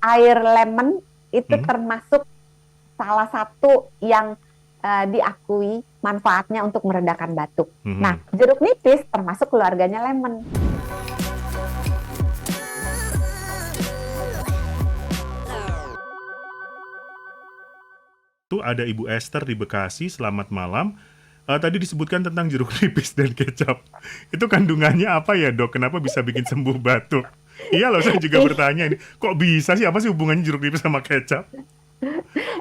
air lemon itu Mhm. termasuk salah satu yang diakui manfaatnya untuk meredakan batuk. Nah, Mhm. jeruk nipis termasuk keluarganya lemon. Tuh ada Ibu Esther di Bekasi, selamat malam. Tadi disebutkan tentang jeruk nipis dan kecap. Itu kandungannya apa ya, Dok? Kenapa bisa bikin sembuh batuk? Iya loh, saya juga bertanya ini. Kok bisa sih? Apa sih hubungannya jeruk nipis sama kecap?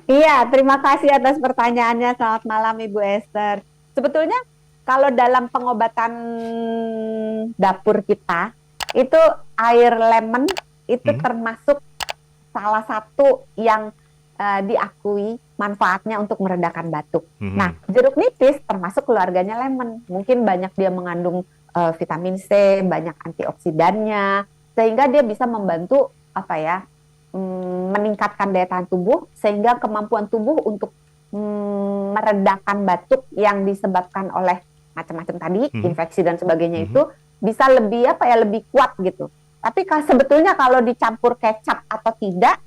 Iya, terima kasih atas pertanyaannya. Selamat malam Ibu Esther. Sebetulnya kalau dalam pengobatan dapur kita, itu air lemon itu Mhm. termasuk salah satu yang diakui manfaatnya untuk meredakan batuk. Nah, Mhm. jeruk nipis termasuk keluarganya lemon. Mungkin banyak dia mengandung vitamin C, banyak antioksidannya, sehingga dia bisa membantu apa ya, meningkatkan daya tahan tubuh, sehingga kemampuan tubuh untuk meredakan batuk yang disebabkan oleh macam-macam tadi, Mhm. infeksi dan sebagainya Mhm. itu bisa lebih apa ya, lebih kuat gitu. Tapi sebetulnya kalau dicampur kecap atau tidak,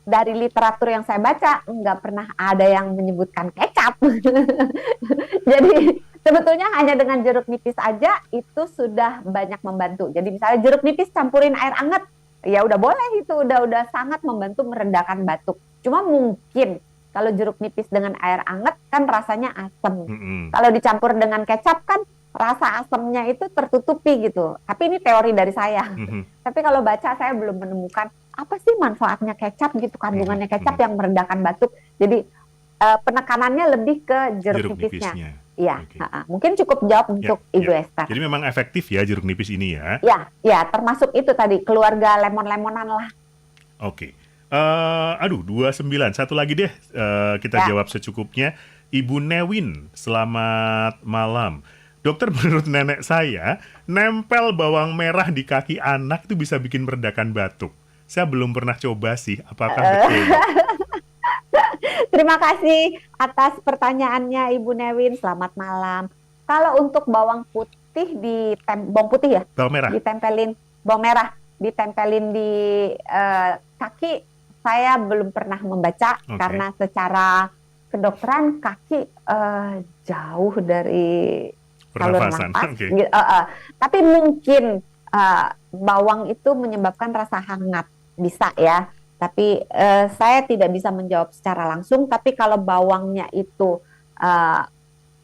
dari literatur yang saya baca nggak pernah ada yang menyebutkan kecap. Jadi sebetulnya hanya dengan jeruk nipis aja itu sudah banyak membantu. Jadi misalnya jeruk nipis campurin air hangat, ya udah boleh, itu udah sangat membantu meredakan batuk. Cuma mungkin kalau jeruk nipis dengan air hangat kan rasanya asam. Mhm. Kalau dicampur dengan kecap kan rasa asamnya itu tertutupi gitu. Tapi ini teori dari saya. Mhm. Tapi kalau baca saya belum menemukan apa sih manfaatnya kecap gitu, Mhm. kandungannya kecap Mhm. yang meredakan batuk. Jadi penekanannya lebih ke jeruk Jeruk nipisnya. nipisnya. Iya, Oke. mungkin cukup jawab Ya, untuk Ibu ya. Esther. Jadi memang efektif ya jeruk nipis ini ya. Ya, ya, termasuk itu tadi keluarga lemon-lemonan lah. Oke. Aduh, 29. Satu lagi deh, kita Ya, jawab secukupnya. Ibu Newin, selamat malam. Dokter, menurut nenek saya, nempel bawang merah di kaki anak itu bisa bikin meredakan batuk. Saya belum pernah coba sih, apakah betul, Dok? terima kasih atas pertanyaannya Ibu Newin. Selamat malam. Kalau untuk bawang putih bawang putih ya, Bawang merah. ditempelin bawang merah, ditempelin di kaki, saya belum pernah membaca Oke. karena secara kedokteran kaki jauh dari saluran Pernafasan. nafas. Oke. Tapi mungkin bawang itu menyebabkan rasa hangat, bisa ya. Tapi saya tidak bisa menjawab secara langsung. Tapi kalau bawangnya itu, uh,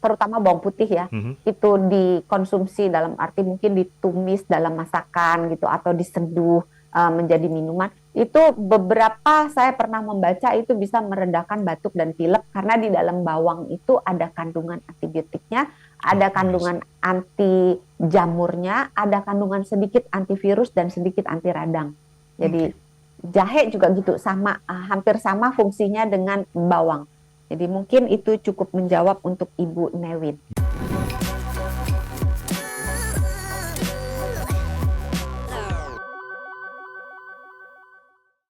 terutama bawang putih ya, Mhm. itu dikonsumsi dalam arti mungkin ditumis dalam masakan gitu, atau diseduh menjadi minuman, itu beberapa saya pernah membaca itu bisa meredakan batuk dan pilek karena di dalam bawang itu ada kandungan antibiotiknya, ada Oh, I see. kandungan anti jamurnya, ada kandungan sedikit antivirus dan sedikit anti radang. Jadi Oke. jahe juga gitu, sama, hampir sama fungsinya dengan bawang. Jadi mungkin itu cukup menjawab untuk Ibu Newin.